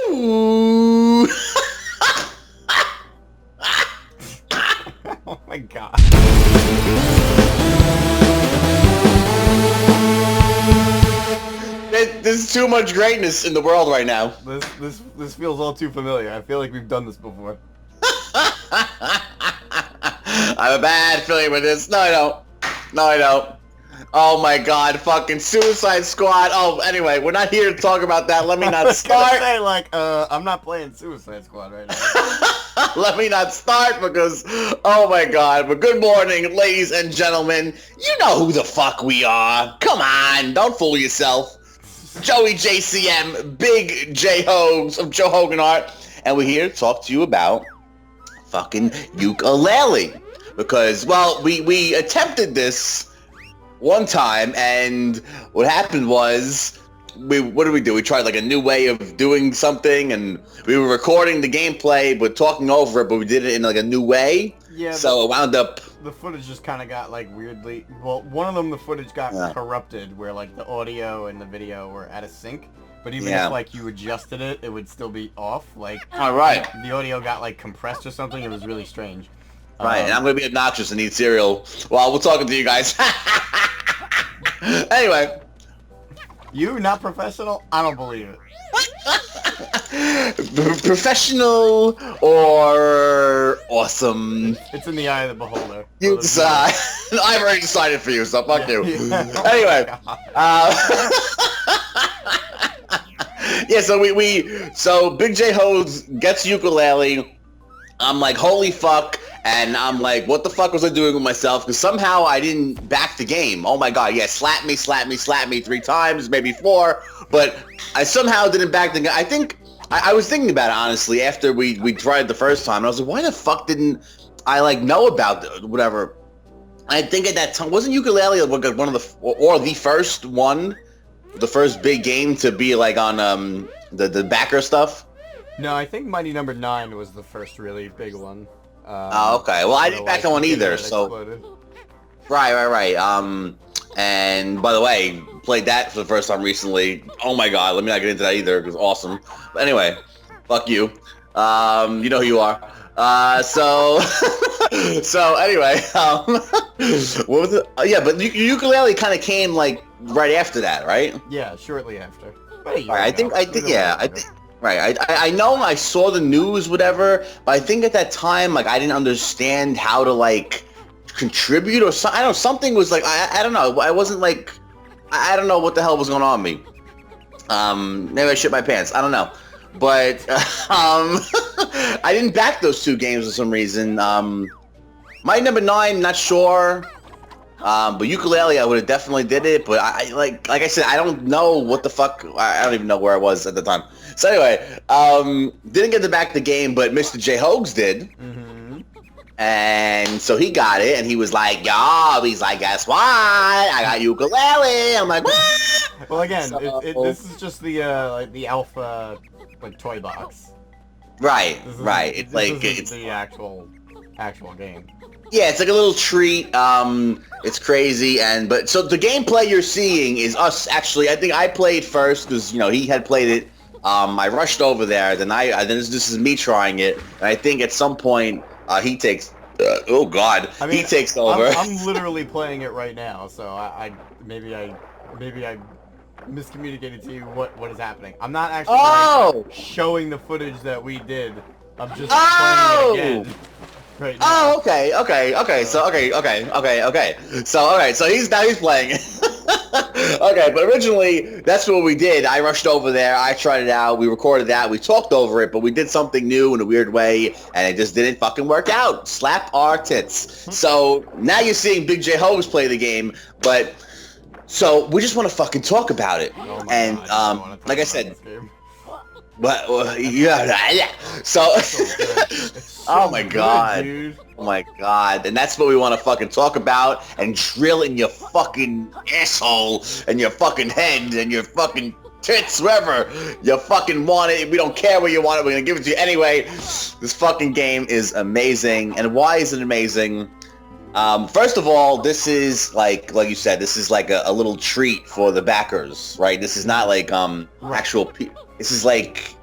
Ooh. Oh my god. There's too much greatness in the world right now. This feels all too familiar. I feel like we've done this before. I have a bad feeling with this. No, I don't. No, I don't. Oh my god, fucking Suicide Squad. Oh, anyway, we're not here to talk about that. Let me not start. Say, like, I'm not playing Suicide Squad right now. Let me not start because, oh my god. But good morning, ladies and gentlemen. You know who the fuck we are. Come on, don't fool yourself. Joey JcM, Big J Hogs of Joe Hogan Art, and we're here to talk to you about fucking Yooka. Because, well, we attempted this one time, and what happened was, what did we do? We tried like a new way of doing something, and we were recording the gameplay, but talking over it, but we did it in like a new way. Yeah. So it wound up. The footage just kind of got like weirdly. Well, one of them, the footage got corrupted, where like the audio and the video were out of sync. But even if like you adjusted it, it would still be off. Like, all right, the audio got like compressed or something. It was really strange. Right, and I'm gonna be obnoxious and eat cereal while we're talking to you guys. Anyway. You not professional? I don't believe it. Professional or awesome? It's in the eye of the beholder. You decide. I've already decided for you, so fuck you. Anyway. Yeah, so Big J Hose gets Yooka. I'm like, holy fuck. And I'm like, what the fuck was I doing with myself? Because somehow I didn't back the game. Oh my god, yeah, slap me 3 times, maybe 4. But I somehow didn't back the game. I think, I was thinking about it, honestly, after we tried the first time. And I was like, why the fuck didn't I, like, know about whatever? I think at that time, wasn't Yooka one of the, or the first one, the first big game to be, like, on the backer stuff? No, I think Mighty Number 9 was the first really big one. Oh, okay. Well, I didn't back that one either, so... Exploded. Right. And, by the way, played that for the first time recently. Oh my god, let me not get into that either, it was awesome. But anyway, fuck you. You know who you are. So anyway, what was it? Yeah, but Yooka kind of came, like, right after that, right? Yeah, shortly after. Right, I think, right, I know I saw the news, whatever, but I think at that time, like, I didn't understand how to, like, contribute or something. I don't know, something was, like, I don't know, I wasn't, like, I don't know what the hell was going on with me. Maybe I shit my pants, I don't know. But, I didn't back those 2 games for some reason. Mighty Number 9, not sure. But Yooka, I would have definitely did it, but I like I said, I don't know what the fuck, I don't even know where I was at the time. So anyway, didn't get to back the game, but Mr. J Hogs did. Mm-hmm. And so he got it, and he was like, yo, he's like, guess what? I got Yooka. I'm like, what? Well, again, this is just the like the alpha, like, toy box. Right, right. It's like, it's the actual game. Yeah, it's like a little treat. It's crazy, but so the gameplay you're seeing is us actually. I think I played first because, you know, he had played it. I rushed over there. Then this is me trying it, and I think at some point he takes. Oh God, I mean, he takes over. I'm literally playing it right now, so maybe I miscommunicated to you what is happening. I'm not actually showing the footage that we did. I'm just playing it again. Right now. Oh, okay. So he's playing it. Okay, but originally, that's what we did. I rushed over there, I tried it out, we recorded that, we talked over it, but we did something new in a weird way, and it just didn't fucking work out. Slap our tits. So, now you're seeing Big J Hogs play the game, but, so, we just want to fucking talk about it. Oh and, God, like I said... But yeah. So, oh my god, dude. Oh my god, and that's what we want to fucking talk about and drill in your fucking asshole and your fucking head and your fucking tits, wherever you fucking want it. We don't care where you want it. We're gonna give it to you anyway. This fucking game is amazing, and why is it amazing? First of all, this is like you said, this is like a little treat for the backers, right? This is not like actual. This is like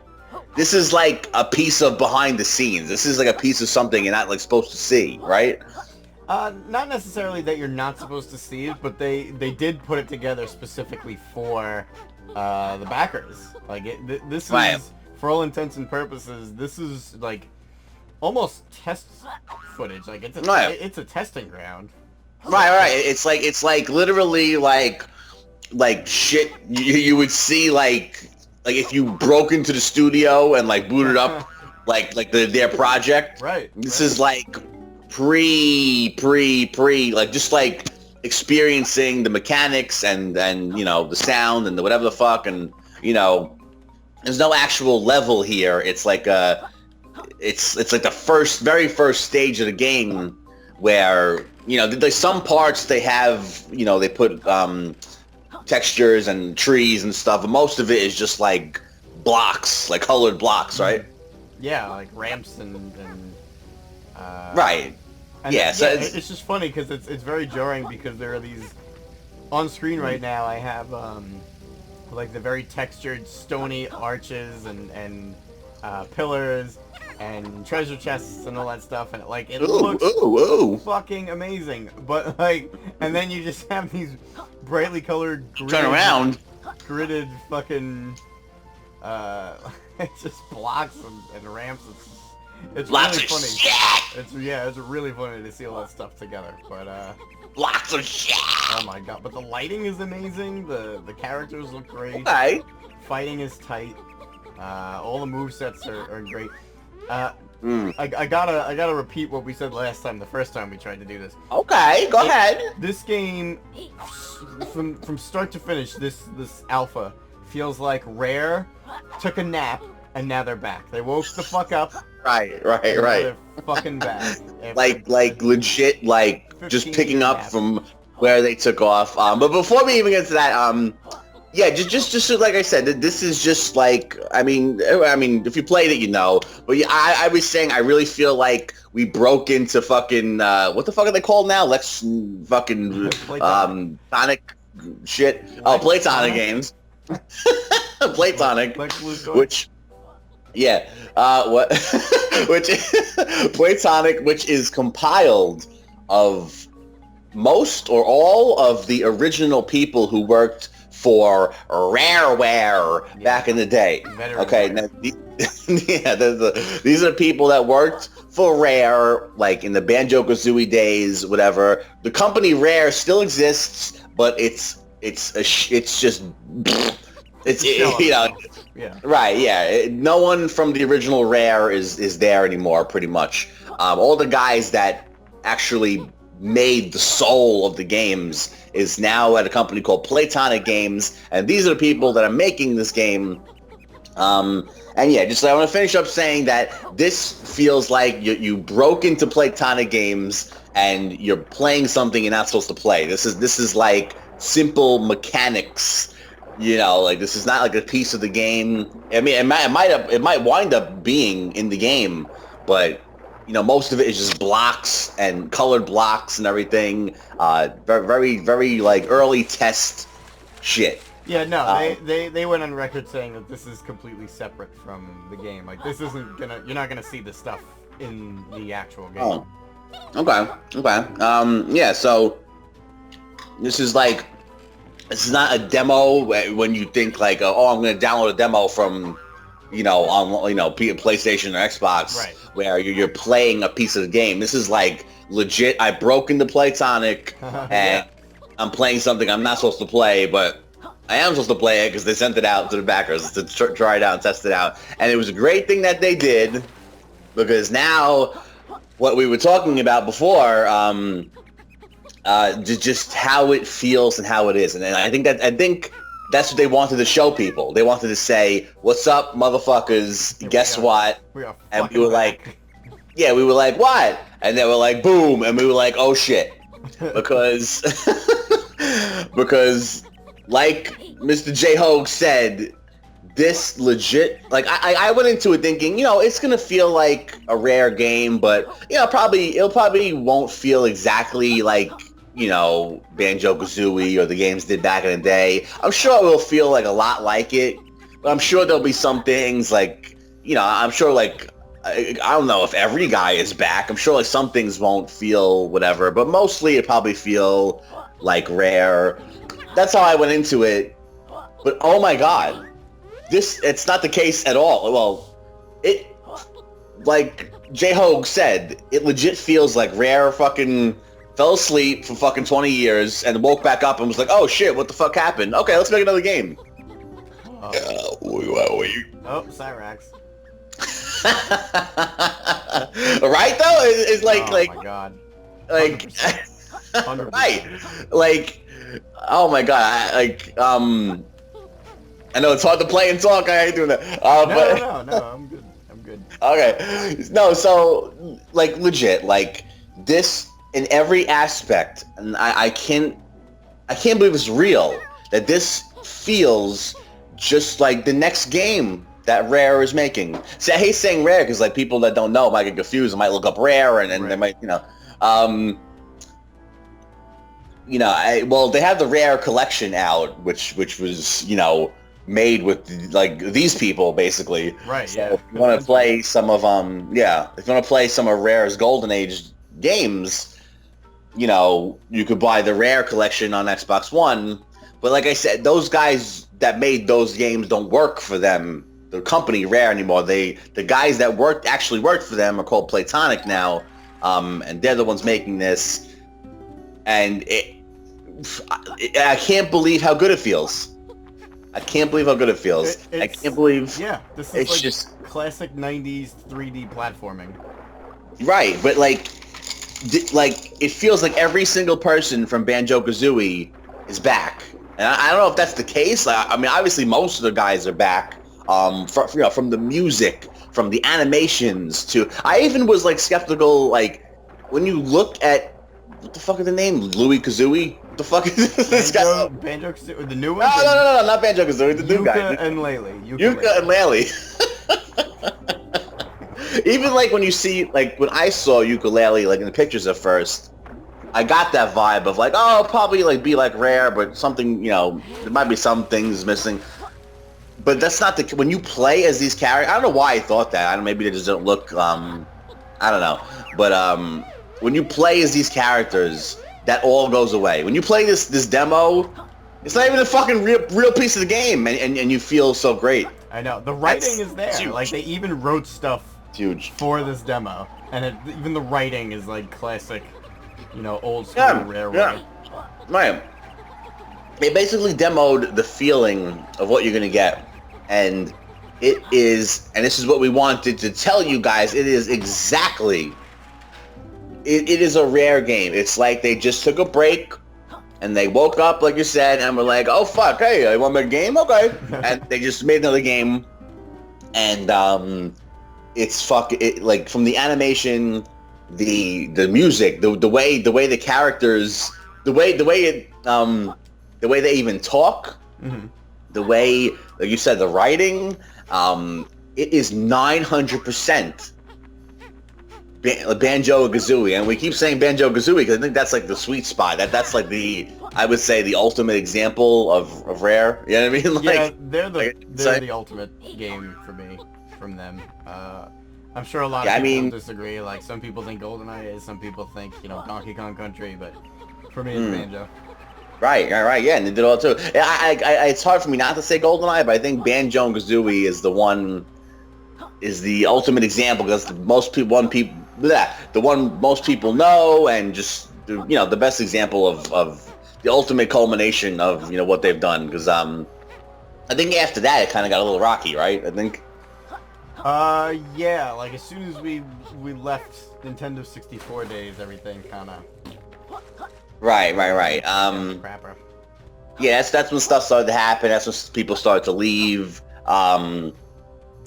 this is like a piece of behind the scenes. This is like a piece of something you're not like supposed to see, right? Not necessarily that you're not supposed to see it, but they did put it together specifically for the backers. Like this is, for all intents and purposes, this is like almost test footage. Like it's a testing ground. Right. It's like literally like shit you would see like if you broke into the studio and like booted up like their project. Right. This is like pre like just like experiencing the mechanics and the sound and the whatever the fuck, and there's no actual level here. It's like it's like the very first stage of the game where there's some parts they have they put textures and trees and stuff, but most of it is just like blocks, like colored blocks, right? Yeah, like ramps and right. And yeah, so it's just funny because it's very jarring because there are these on screen right now. I have like the very textured stony arches and pillars and treasure chests and all that stuff, and it looks fucking amazing. But like, and then you just have these brightly colored gridded fucking it's just blocks and ramps. It's lots really of funny. Shit. It's really funny to see all that stuff together. But lots of shit. Oh my god! But the lighting is amazing. The characters look great. Okay. Fighting is tight. All the movesets are great. I gotta repeat what we said last time. The first time we tried to do this. Okay, go ahead. This game, from start to finish, this alpha feels like Rare took a nap and now they're back. They woke the fuck up. Right. They're fucking back. Like legit, like just picking up from where they took off. But before we even get to that, yeah, just like I said, this is just like, I mean, if you played it, But yeah, I was saying, I really feel like we broke into fucking what the fuck are they called now? Lex fucking Tonic shit. Oh, Playtonic games. Playtonic, which. Yeah, what? which Playtonic, which is compiled of most or all of the original people who worked for Rareware back in the day. Okay, now, these are the people that worked for Rare, like in the Banjo-Kazooie days, whatever. The company Rare still exists, but it's just. Yeah. Right, yeah. No one from the original Rare is there anymore, pretty much. All the guys that actually made the soul of the games is now at a company called Playtonic Games, and these are the people that are making this game. And yeah, I want to finish up saying that this feels like you broke into Playtonic Games and you're playing something you're not supposed to play. This is like simple mechanics. Like this is not like a piece of the game. I mean, it might wind up being in the game, but most of it is just blocks and colored blocks and everything. Very, very like early test shit. Yeah, no, they went on record saying that this is completely separate from the game. Like this isn't you're not gonna see this stuff in the actual game. Oh, okay. Yeah, so this is like. This is not a demo when you think like, oh, I'm going to download a demo from, on PlayStation or Xbox, right, where you're playing a piece of the game. This is like legit. I broke into Playtonic and I'm playing something I'm not supposed to play, but I am supposed to play it because they sent it out to the backers to try it out and test it out. And it was a great thing that they did, because now what we were talking about before. Just how it feels and how it is, and I think that's what they wanted to show people. They wanted to say, "What's up, motherfuckers? Guess what?" And we were like, "Yeah," we were like, "What?" And they were like, "Boom!" And we were like, "Oh shit," because like Mr. J. Hogue said, this legit, like I went into it thinking, it's gonna feel like a Rare game, but it'll probably won't feel exactly like. Banjo-Kazooie or the games did back in the day. I'm sure it will feel like a lot like it, but I'm sure there'll be some things like, you know, I'm sure like I don't know if every guy is back. I'm sure like some things won't feel whatever, but mostly it probably feel like rare. That's how I went into it. But oh my god, it's not the case at all. Well, it, like J-Hogue said, it legit feels like Rare fucking fell asleep for fucking 20 years and woke back up and was like, oh shit, what the fuck happened? Okay, let's make another game. Oh, Cyrax. Right though? It's like, oh like, my god. like, 100%. right, like, oh my god, I know it's hard to play and talk, I hate doing that. No, I'm good. Okay, no, so, like, legit, like, this, in every aspect, and I can't believe it's real, that this feels just like the next game that Rare is making. See, I hate saying Rare, because, like, people that don't know might get confused and might look up Rare, and right. They might, well, they have the Rare collection out, which was, you know, made with like these people basically. Right. So yeah. if you want to play some of if you want to play some of Rare's Golden Age games, you know, you could buy the Rare collection on Xbox One. But like I said, those guys that made those games don't work for them, the company Rare, anymore. The guys that actually worked for them are called Playtonic now, and they're the ones making this. And I can't believe how good it feels. I can't believe how good it feels. I can't believe. Yeah, this is it's like just classic '90s 3D platforming. Right, but like it feels like every single person from Banjo-Kazooie is back, and I don't know if that's the case. I mean, obviously most of the guys are back. From the music, from the animations to. I even was like skeptical, like when you look at what the fuck is the name? Louis Kazooie? What the fuck is this guy? Banjo-Kazooie, the new one? No, not Banjo-Kazooie, the new guy. Yooka and Laylee. Yooka and Laylee. Even like when you see, like when I saw Yooka-Laylee, like in the pictures at first, I got that vibe of like, oh, it'll probably like be like Rare, but something, you know, there might be some things missing. But that's not the, when you play as these characters, I don't know why I thought that. I don't know, maybe they just don't look, I don't know. But when you play as these characters, that all goes away. When you play this demo, it's not even a fucking real piece of the game, and you feel so great. I know. The writing is there. Huge. Like, they even wrote stuff for this demo. And even the writing is, like, classic, you know, old school Rare way. Right. They basically demoed the feeling of what you're going to get. And it is, and this is what we wanted to tell you guys, it is exactly... It is a Rare game. It's like they just took a break, and they woke up, like you said, and were like, oh, fuck, hey, I want to make a game? Okay. And they just made another game, and it's like, from the animation, the music, the way the characters, the way they even talk, the way, like you said, the writing, it is 900%. Banjo-Kazooie, and we keep saying Banjo-Kazooie because I think that's like the sweet spot. That's like I would say the ultimate example of Rare. You know what I mean? Like, yeah, they're the ultimate game for me from them. I'm sure a lot of people disagree. Like, some people think GoldenEye is, some people think, you know, Donkey Kong Country, but for me it's Banjo. Right, yeah, and they did all too. It's hard for me not to say GoldenEye, but I think Banjo-Kazooie is the ultimate example because the one most people know, and just, you know, the best example of the ultimate culmination of, you know, what they've done. Because I think after that it kind of got a little rocky, right? I think. Yeah, like as soon as we left Nintendo 64 days, everything kind of. Right. Yeah, that's when stuff started to happen. That's when people started to leave.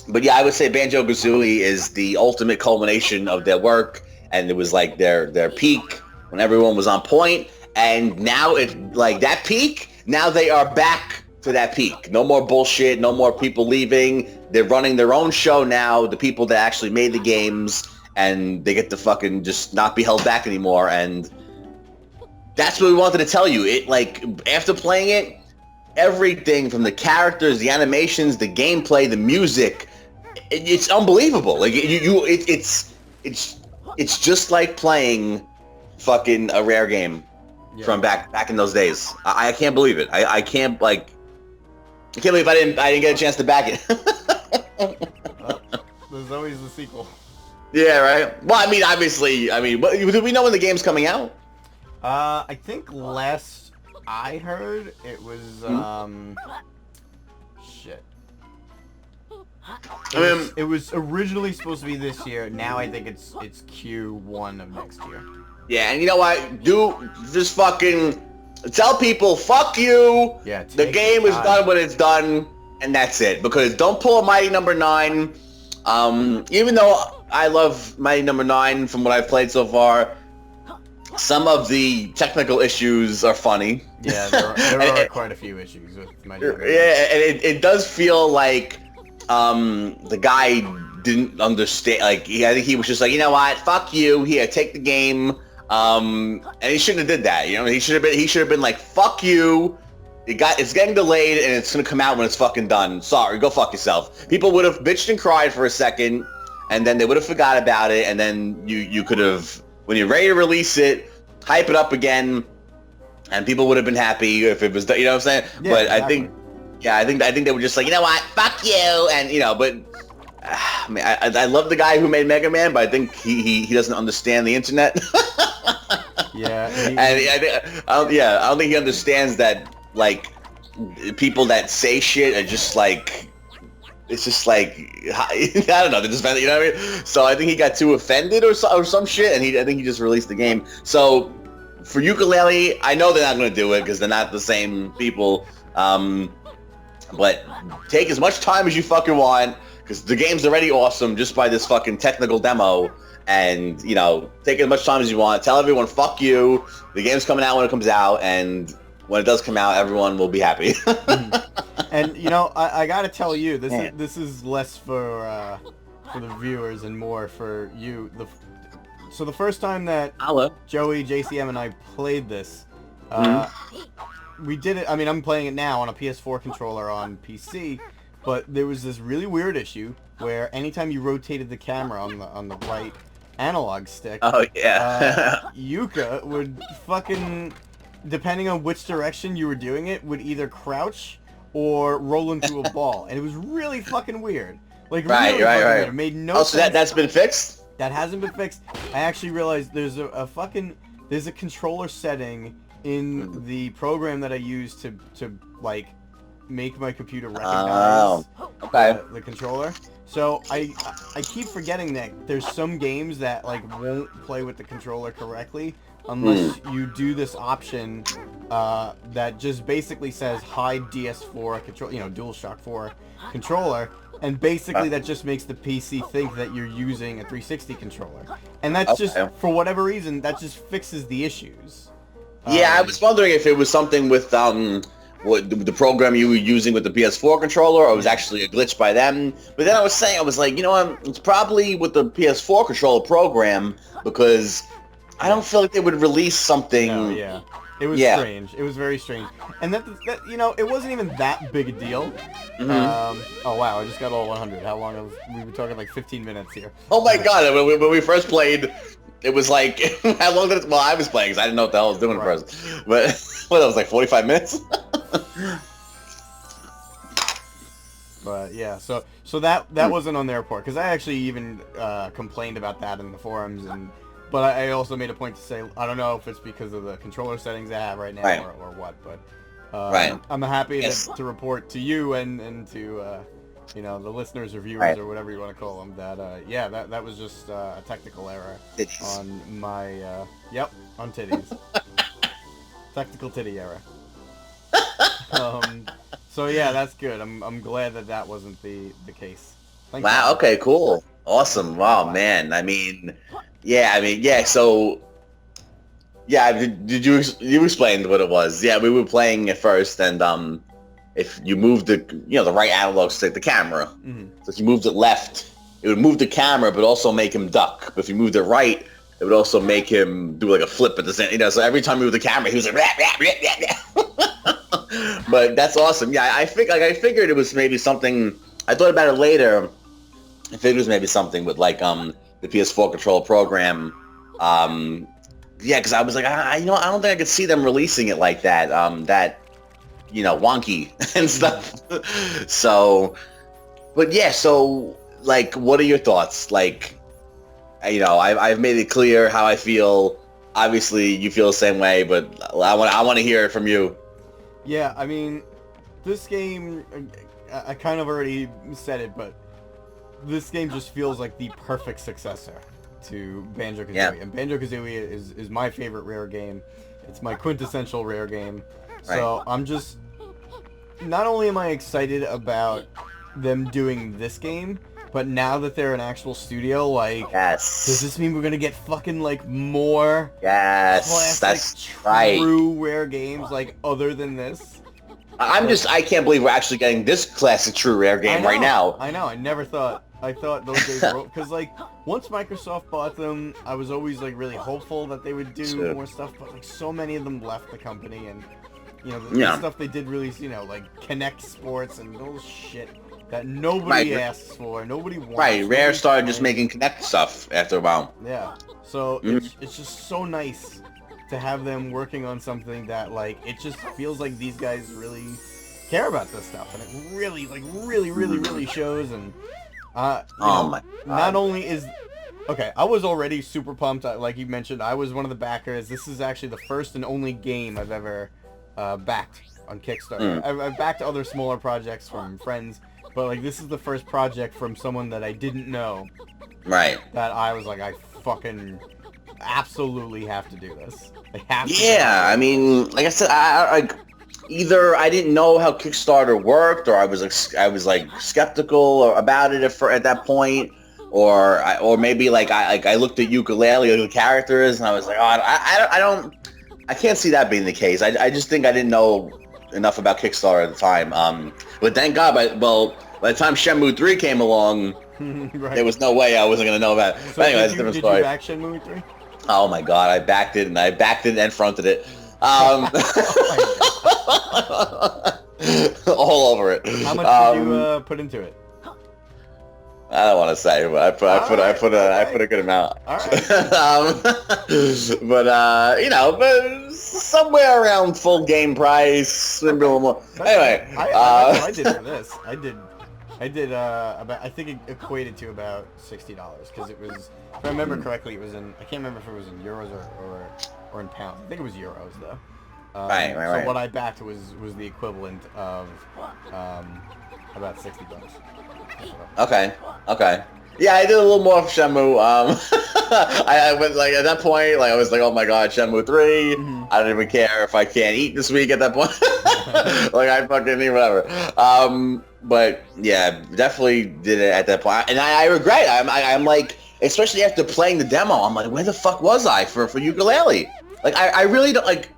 But yeah, I would say Banjo-Kazooie is the ultimate culmination of their work, and it was like their peak when everyone was on point, and now like that peak, now they are back to that peak. No more bullshit, no more people leaving. They're running their own show now, the people that actually made the games, and they get to fucking just not be held back anymore, and that's what we wanted to tell you. It, like, after playing it, everything from the characters, the animations, the gameplay, the music, it's unbelievable. Like it's just like playing fucking a rare game from back in those days. I can't believe it. I can't believe I didn't get a chance to back it. There's always the sequel. Yeah, right. Well, I mean, obviously, do we know when the game's coming out? I think last I heard it was shit. It was originally supposed to be this year. Now I think it's Q1 of next year. Yeah, and you know what? Just fucking tell people, fuck you. Yeah. The game is done when it's done, and that's it. Because don't pull a Mighty Number 9. Even though I love Mighty Number 9 from what I've played so far, some of the technical issues are funny. Yeah, there are quite a few issues with Mighty Number 9. Yeah, and it does feel like the guy didn't understand. Like, I think he was just like, you know what? Fuck you. Here, take the game. And he shouldn't have did that. You know, he should have been like, fuck you. It's getting delayed, and it's gonna come out when it's fucking done. Sorry, go fuck yourself. People would have bitched and cried for a second, and then they would have forgot about it, and then you could have, when you're ready to release it, hype it up again, and people would have been happy if it was, you know what I'm saying? Yeah, but exactly. I think they were just like, you know what, fuck you, and you know, but I mean, I love the guy who made Mega Man, but I think he doesn't understand the internet. Yeah, and I don't think he understands that, like, people that say shit are just like, it's just like, I don't know, they're just, you know what I mean? So I think he got too offended or some shit, and I think he just released the game. So for Yooka-Laylee, I know they're not going to do it because they're not the same people. But take as much time as you fucking want, because the game's already awesome just by this fucking technical demo. And, you know, take as much time as you want. Tell everyone, fuck you. The game's coming out when it comes out, and when it does come out, everyone will be happy. And you know, I gotta tell you, this is less for the viewers and more for you. So the first time that Joey, JcM, and I played this, we did it. I mean, I'm playing it now on a PS4 controller on PC, but there was this really weird issue where anytime you rotated the camera on the right analog stick, Yooka would fucking, depending on which direction you were doing it, would either crouch or roll into a ball, and it was really fucking weird. Like, really fucking weird. It made no sense. So that's been fixed? That hasn't been fixed. I actually realized there's there's a controller setting in the program that I use to like make my computer recognize the controller. So I keep forgetting that there's some games that like won't play with the controller correctly unless you do this option that just basically says hide DS4 control, you know, DualShock 4 controller, and basically that just makes the PC think that you're using a 360 controller, and that's just, for whatever reason, that just fixes the issues. Yeah, I was wondering if it was something with what the program you were using with the PS4 controller, or it was actually a glitch by them. But then I was like, you know what, it's probably with the PS4 controller program, because I don't feel like they would release something. No, yeah. It was strange. It was very strange. And that you know, it wasn't even that big a deal. Oh wow, I just got all 100. How long have we been talking? Like 15 minutes here. Oh my god, when we first played, it was like, how long did it, well, I was playing because I didn't know what the hell I was doing at first. But, well, that was like 45 minutes? But yeah, so that wasn't on their part, because I actually even complained about that in the forums, but I also made a point to say, I don't know if it's because of the controller settings I have right now or what, but I'm happy to report to you and to you know, the listeners or viewers or whatever you want to call them, that yeah, that was just a technical error on my on titties. Technical titty error. So yeah, that's good. I'm glad that wasn't the case. Thank you. Okay, cool, awesome. Wow, man. I mean, so yeah, did you explained what it was? Yeah, we were playing it first, and if you moved the right analog stick, the camera. So if you moved it left, it would move the camera, but also make him duck. But if you moved it right, it would also make him do like a flip at the same. You know, so every time you move the camera, he was like, rah, rah, rah, rah. But that's awesome. Yeah, I figured it was maybe something. I thought about it later. I figured it was maybe something with like the PS4 controller program. Yeah, because I was like, I don't think I could see them releasing it like that. That wonky and stuff. So, but yeah, so like, what are your thoughts? Like, I've made it clear how I feel. Obviously, you feel the same way, but I want to hear it from you. Yeah, I mean, this game, I kind of already said it, but this game just feels like the perfect successor to Banjo-Kazooie. Yeah. And Banjo-Kazooie is my favorite Rare game. It's my quintessential Rare game. So I'm just... Not only am I excited about them doing this game, but now that they're an actual studio, like... Yes. Does this mean we're gonna get fucking, like, more... Yes, classic, that's right. true Rare games, like, other than this? I can't believe we're actually getting this classic true Rare game right now. I know, I never thought... I thought those days were... Because, like, once Microsoft bought them, I was always, like, really hopeful that they would do more stuff, but, like, so many of them left the company, and, the stuff they did release, like, Kinect Sports and all shit that nobody asks for, nobody wants. Right, Rare started just making Kinect stuff after a while. Yeah, so it's just so nice to have them working on something that, like, it just feels like these guys really care about this stuff, and it really, like, really shows, and... my God. Not only is... Okay, I was already super pumped. Like you mentioned, I was one of the backers. This is actually the first and only game I've ever backed on Kickstarter. I've backed other smaller projects from friends, but like this is the first project from someone that I didn't know. Right. That I was like, I fucking absolutely have to do this. I have to. Yeah, I mean, like I said, I either I didn't know how Kickstarter worked, or I was skeptical about it at that point, or maybe like I looked at Yooka-Laylee, the characters, and I was like, oh, I can't see that being the case. I just think I didn't know enough about Kickstarter at the time. But thank God, by the time Shenmue 3 came along, right. There was no way I wasn't gonna know about it. So but anyway, that's a different story. Did you back Shenmue 3? Oh my God, I backed it and fronted it. All over it. How much did you put into it? I don't want to say, but I put a good amount. All right. But somewhere around full game price, maybe a little more. Anyway, I did for this. I did about, I think it equated to about $60 because it was, if I remember correctly, it was in, I can't remember if it was in euros or in pounds. I think it was euros though. Right. So what I backed was the equivalent of about $60. Okay. Yeah, I did a little more of Shenmue. I went like at that point, like I was like, oh my God, Shenmue 3. I don't even care if I can't eat this week at that point. Like I fucking eat whatever. But yeah, definitely did it at that point, and I regret it. I'm like, especially after playing the demo, I'm like, where the fuck was I for Yooka-Laylee? Like I really don't like.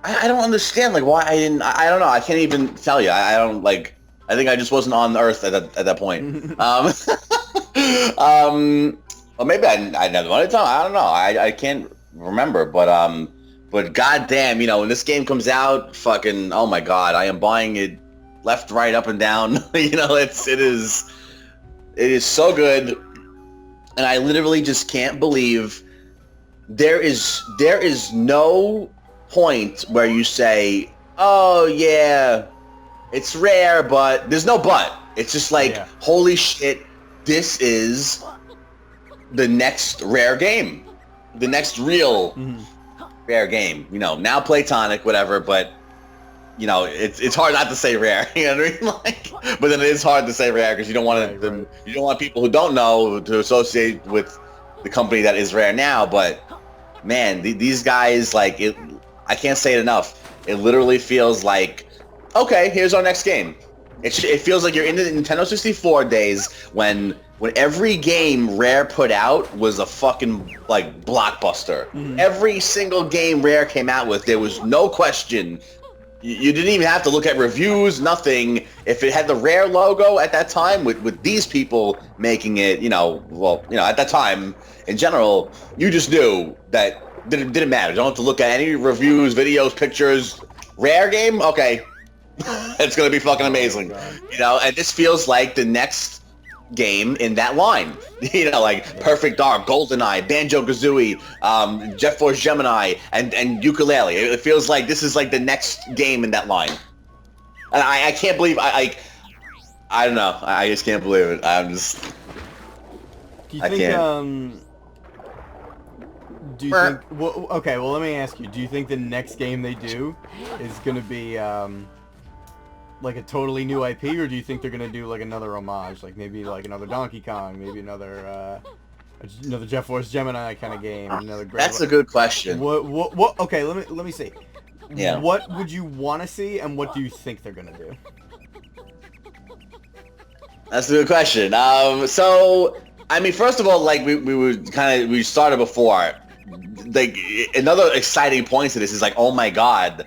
I don't understand like why I didn't. I don't know. I can't even tell you. I don't like. I think I just wasn't on Earth at that point. Or maybe I never wanted to. I don't know. I can't remember. But goddamn, when this game comes out, fucking, oh my God, I am buying it left, right, up, and down. It is so good, and I literally just can't believe there is no point where you say, oh yeah, it's Rare, but there's no but. It's just like, holy shit, this is the next Rare game. The next real Rare game. Now Platonic, whatever, but, it's hard not to say Rare. You know what I mean? Like, but then it is hard to say Rare because you don't want you don't want people who don't know to associate with the company that is Rare now, but man, these guys, like, I can't say it enough. It literally feels like, okay, here's our next game. It feels like you're in the Nintendo 64 days when every game Rare put out was a fucking, like, blockbuster. Every single game Rare came out with, there was no question. You didn't even have to look at reviews, nothing. If it had the Rare logo at that time, with these people making it, at that time, in general, you just knew that didn't matter. You don't have to look at any reviews, videos, pictures. Rare game? Okay. It's gonna be fucking amazing. And this feels like the next game in that line. You know, like Perfect Dark, GoldenEye, Banjo-Kazooie, Jet Force Gemini, and Yooka-Laylee. It feels like this is like the next game in that line. And I can't believe I don't know. I just can't believe it. I'm just. Do you think? Do you think? Well, okay. Well, let me ask you. Do you think the next game they do is gonna be like a totally new IP, or do you think they're gonna do like another homage, like maybe like another Donkey Kong, maybe another Jet Force Gemini kind of game, another? That's a good question. What? Okay. Let me see. Yeah. What would you want to see, and what do you think they're gonna do? That's a good question. So I mean, first of all, like we started before. Like another exciting point to this is like, oh my god,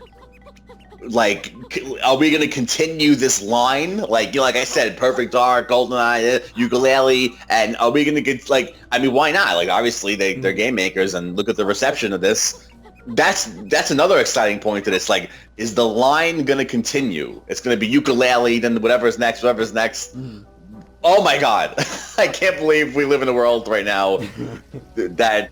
like, are we gonna continue this line? Like, you know, like I said, Perfect Dark, GoldenEye, Yooka-Laylee, and are we gonna get like? I mean, why not? Like, obviously they're game makers, and look at the reception of this. That's another exciting point to this. Like, is the line gonna continue? It's gonna be Yooka-Laylee, then whatever's next. Oh my god, I can't believe we live in a world right now that.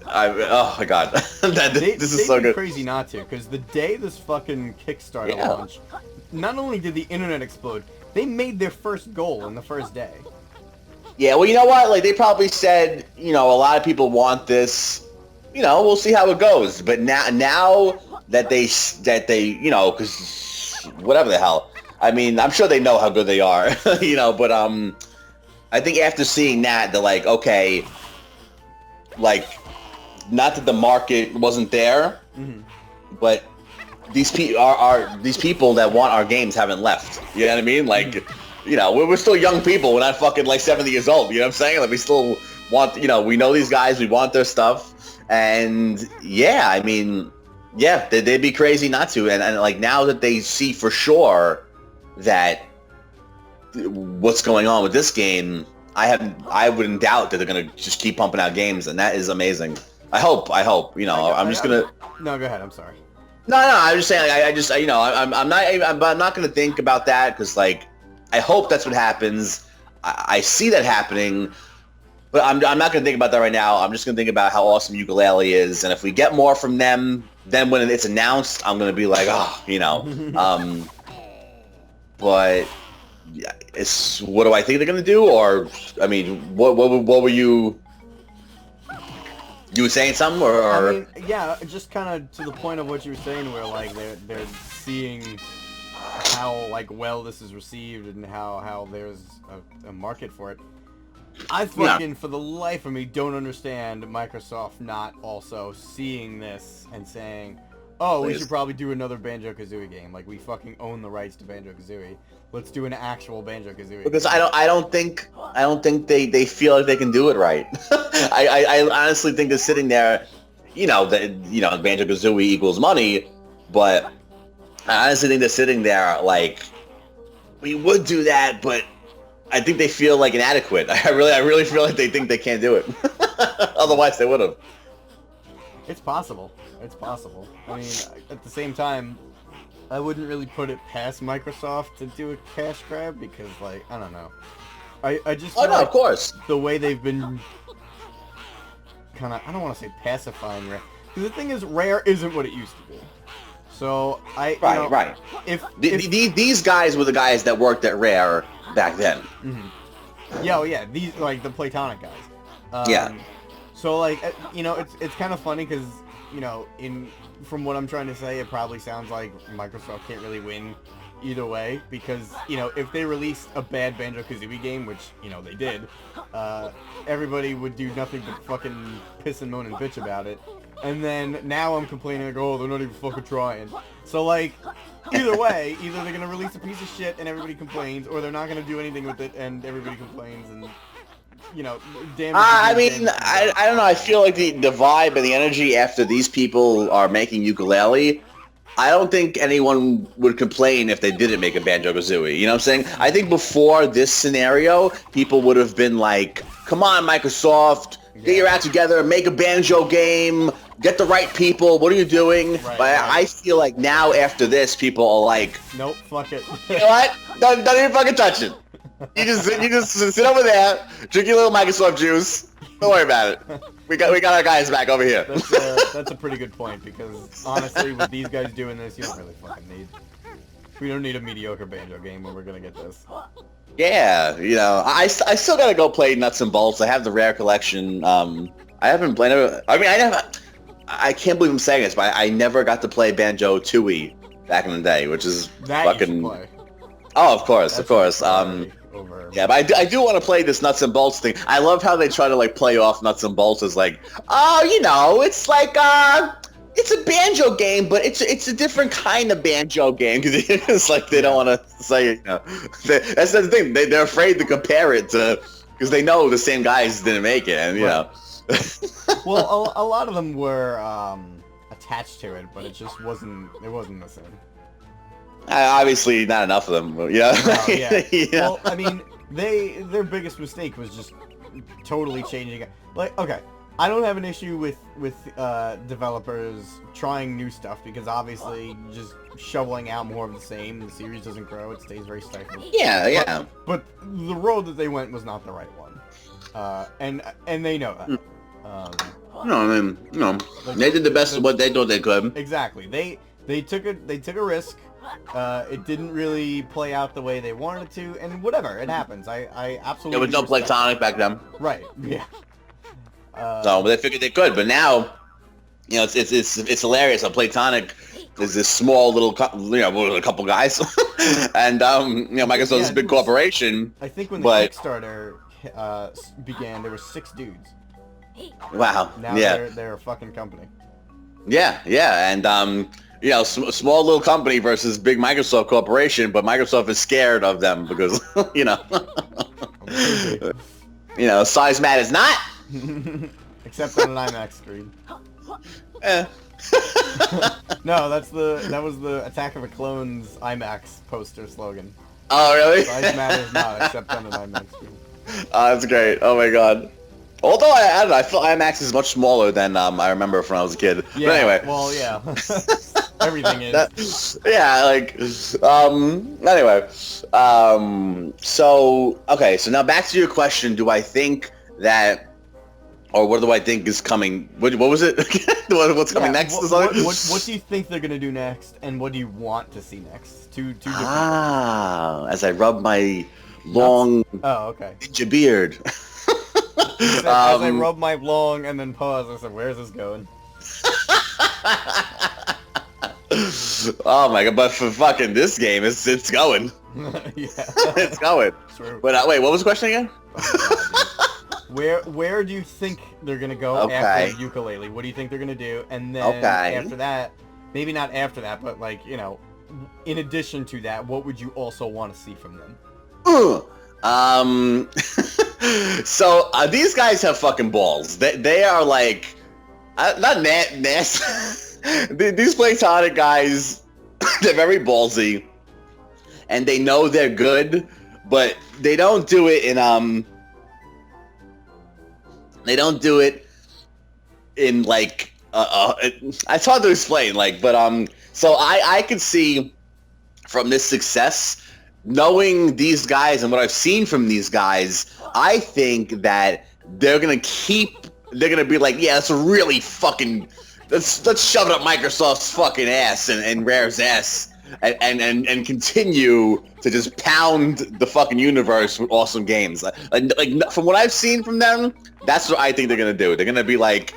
Oh my god, this is so good. Crazy not to, because the day this fucking Kickstarter launched, not only did the internet explode, they made their first goal in the first day. Yeah, well, you know what? Like, they probably said, you know, a lot of people want this. You know, we'll see how it goes. But now that they, you know, because whatever the hell. I mean, I'm sure they know how good they are, you know. But I think after seeing that, they're like, okay, like. Not that the market wasn't there, but these people that want our games haven't left. You know what I mean? Like, you know, we're still young people. We're not fucking like 70 years old. You know what I'm saying? Like, we still want, you know, we know these guys. We want their stuff. And yeah, I mean, yeah, they'd be crazy not to. And like now that they see for sure that what's going on with this game, I wouldn't doubt that they're gonna just keep pumping out games, and that is amazing. I hope, you know, I'm just gonna... No, go ahead, I'm sorry. No, I'm just saying, you know, I'm not gonna think about that, because, like, I hope that's what happens. I see that happening, but I'm not gonna think about that right now. I'm just gonna think about how awesome Yooka-Laylee is, and if we get more from them, then when it's announced, I'm gonna be like, oh, you know, but... Yeah, what do I think they're gonna do? Or, I mean, what were you... You were saying something, or? I mean, yeah, just kind of to the point of what you were saying, where like they're seeing how like well this is received and how there's a market for it. I fucking for the life of me don't understand Microsoft not also seeing this and saying, oh, we should probably do another Banjo-Kazooie game. Like, we fucking own the rights to Banjo-Kazooie. Let's do an actual Banjo-Kazooie because game. I don't think they feel like they can do it right. I honestly think they're sitting there, you know, Banjo-Kazooie equals money, but I honestly think they're sitting there like, we would do that, but I think they feel like inadequate. I really feel like they think they can't do it. Otherwise they would have. It's possible. It's possible. I mean, at the same time, I wouldn't really put it past Microsoft to do a cash grab because, like, I don't know. I just feel like of course. The way they've been kind of, I don't want to say pacifying Rare. Because the thing is, Rare isn't what it used to be. So, Right. If these guys were the guys that worked at Rare back then. Mm-hmm. Yeah, yeah. These, like, the Platonic guys. Yeah. So, like, you know, it's kind of funny because, you know, from what I'm trying to say, it probably sounds like Microsoft can't really win either way because, you know, if they released a bad Banjo-Kazooie game, which, you know, they did, everybody would do nothing but fucking piss and moan and bitch about it. And then now I'm complaining, like, oh, they're not even fucking trying. So, like, either way, either they're going to release a piece of shit and everybody complains, or they're not going to do anything with it and everybody complains and... You know, I mean, I don't know. I feel like the vibe and the energy after these people are making Yooka-Laylee, I don't think anyone would complain if they didn't make a Banjo-Kazooie. You know what I'm saying? I think before this scenario, people would have been like, come on, Microsoft, get your act together, make a Banjo game, get the right people, what are you doing? Right, but I feel like now after this, people are like... Nope, fuck it. You know what? Don't even fucking touch it. You just sit over there, drink your little Microsoft juice. Don't worry about it. We got our guys back over here. That's a pretty good point, because honestly, with these guys doing this, you don't really fucking need. We don't need a mediocre banjo game when we're gonna get this. Yeah, you know, I still gotta go play Nuts and Bolts. I have the rare collection. I haven't played it. I mean, I can't believe I'm saying this, but I never got to play Banjo Tooie back in the day, which is that fucking. You should play. Oh, of course, of course. Over. Yeah, but I do want to play this Nuts and Bolts thing. I love how they try to like play off Nuts and Bolts as like, oh, you know, it's like it's a banjo game, but it's a different kind of banjo game, because it's like they don't want to say, you know, that's the thing. They're afraid to compare it to, because they know the same guys didn't make it, and you know. Well, a lot of them were attached to it, but it just wasn't. It wasn't the same. Obviously, not enough of them. Yeah. Oh, yeah. Yeah. Well, I mean, their biggest mistake was just totally changing it. Like, okay, I don't have an issue with developers trying new stuff, because obviously just shoveling out more of the same, the series doesn't grow, it stays very stifled. Yeah, yeah. But the road that they went was not the right one, and they know that. No, I mean, you know, like, they did the best of what they thought they could. Exactly. They took a risk. It didn't really play out the way they wanted it to, and whatever, it happens. I absolutely. It was no Platonic back then. Right. Yeah. So they figured they could, but now, you know, it's hilarious. On Platonic, there's this small little, you know, a couple guys, and you know, Microsoft's a big corporation. I think when the Kickstarter began, there were 6 dudes. Wow. Now yeah. they're a fucking company. Yeah, yeah, and you know, small little company versus big Microsoft corporation, but Microsoft is scared of them because, you know, size matters not. Except on an IMAX screen. Eh. No, that was the Attack of the Clones IMAX poster slogan. Oh, really? Size matters not, except on an IMAX screen. That's great. Oh my god. Although I don't know, I feel IMAX is much smaller than I remember from when I was a kid. Yeah, but anyway. Well, yeah. Everything is. Yeah, like, anyway. So, okay, so now back to your question. Do I think that, or what do I think is coming? What was it? What's coming next? What do you think they're going to do next, and what do you want to see next? Two different things. As I rub my long ninja beard. As I rub my long and then pause, I said, where's this going? Oh my god, but for fucking this game, it's going. Yeah. It's going. True. But wait, what was the question again? Where do you think they're gonna go after Yooka-Laylee? What do you think they're gonna do? And then after that, maybe not after that, but like, you know, in addition to that, what would you also want to see from them? So these guys have fucking balls. They are like, not nasty. These Platonic guys, they're very ballsy, and they know they're good, but they don't do it in They don't do it in like it's hard to explain, like, but so I could see from this success, knowing these guys and what I've seen from these guys, I think that they're gonna be like, yeah, that's a really fucking, let's shove it up Microsoft's fucking ass and Rare's ass and continue to just pound the fucking universe with awesome games. Like from what I've seen from them, that's what I think they're gonna do. They're gonna be like,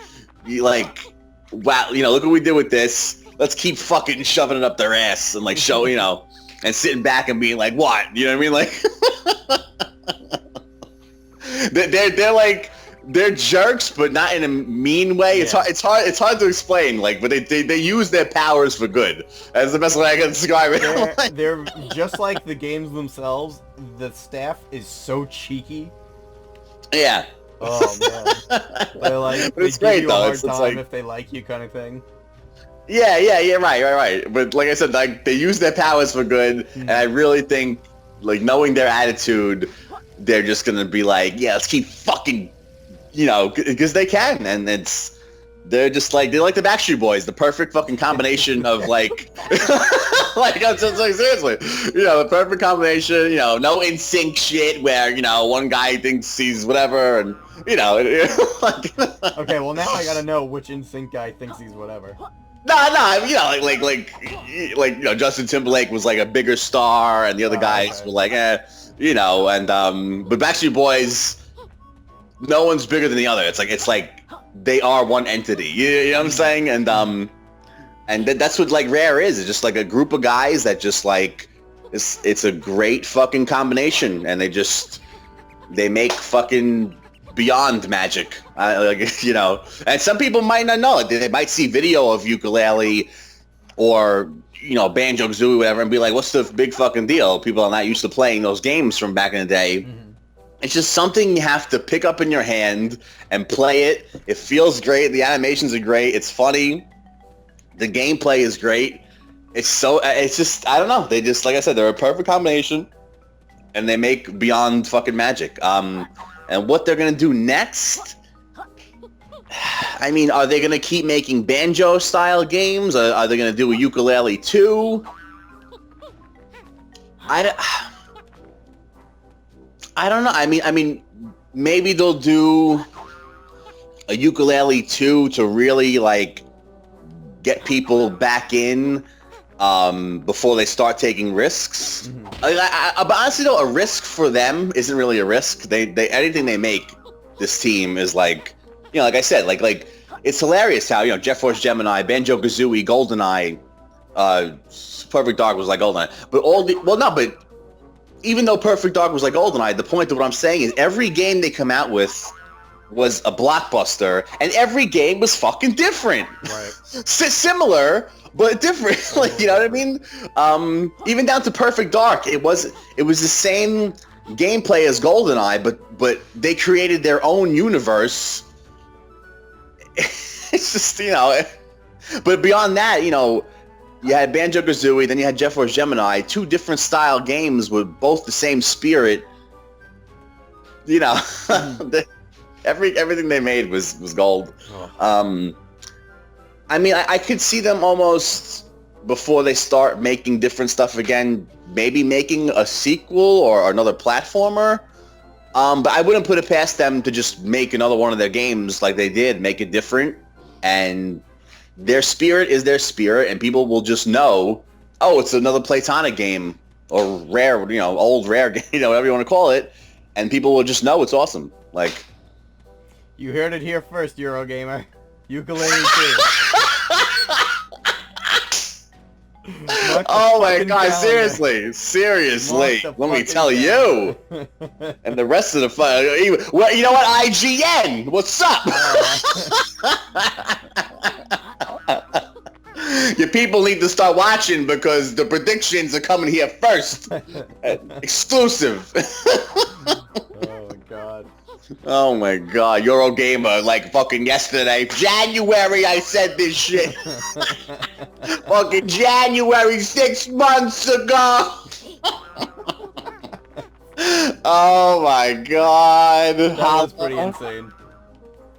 wow, you know, look what we did with this. Let's keep fucking shoving it up their ass and like show, you know, and sitting back and being like, what? You know what I mean? Like, they're like, they're jerks, but not in a mean way. Yeah. It's hard to explain. Like, but they use their powers for good. That's the best way I can describe it. They're just like the games themselves. The staff is so cheeky. Yeah. Oh man. They're like, but it's they great give you though. a hard It's time like, if they like you, kind of thing. Yeah, right. But like I said, like, they use their powers for good, and I really think, like, knowing their attitude, they're just gonna be like, yeah, let's keep fucking, you know, because they can, and it's, they're like the Backstreet Boys, the perfect fucking combination of like, like I'm just like seriously, you know, the perfect combination. You know, no in sync shit where you know one guy thinks he's whatever, and you know, like. Okay, well now I gotta know which in sync guy thinks he's whatever. No, you know, like you know, Justin Timberlake was like a bigger star, and the other guys were like, you know, and but Backstreet Boys, no one's bigger than the other. It's like they are one entity. You know what I'm saying? And that's what like Rare is. It's just like a group of guys that just like it's a great fucking combination, and they make fucking beyond magic, like, you know, and some people might not know it. They might see video of Yooka-Laylee or, you know, Banjo-Kazooie, whatever, and be like, what's the big fucking deal? People are not used to playing those games from back in the day. Mm-hmm. It's just something you have to pick up in your hand and play it. It feels great. The animations are great. It's funny. The gameplay is great. It's just, I don't know. They just, like I said, they're a perfect combination, and they make beyond fucking magic. And what they're going to do next, I mean, are they going to keep making Banjo-style games? Are they going to do a Yooka-Laylee 2? I don't know. I mean, maybe they'll do a Yooka-Laylee 2 to really, like, get people back in before they start taking risks. Mm-hmm. But honestly though, a risk for them isn't really a risk. They anything they make, this team is like, you know, like I said, like it's hilarious how, you know, Jet Force Gemini, Banjo-Kazooie, GoldenEye, Perfect Dark was like GoldenEye, but even though Perfect Dark was like GoldenEye, the point of what I'm saying is every game they come out with was a blockbuster, and every game was fucking different. Right. Similar, but different. Like, you know what I mean? Even down to Perfect Dark, it was the same gameplay as GoldenEye, but they created their own universe. It's just, you know, but beyond that, you know, you had Banjo-Kazooie, then you had Jet Force Gemini, two different style games with both the same spirit. You know, everything they made was gold. Oh. I mean, I could see them almost, before they start making different stuff again, maybe making a sequel or another platformer. But I wouldn't put it past them to just make another one of their games like they did, make it different. And their spirit is their spirit, and people will just know, oh, it's another Platonic game, or Rare, you know, old Rare game, you know, whatever you want to call it. And people will just know it's awesome. Like, you heard it here first, Eurogamer. Yooka-Laylee 2. Oh my god, calendar. Seriously, let me tell you. And the rest of the fun, well, you know what, IGN, what's up? Your people need to start watching because the predictions are coming here first. Exclusive. Oh my god. Oh my god, Eurogamer, like fucking yesterday. January I said this shit. Fucking January 6 months ago. Oh my god. That was pretty insane.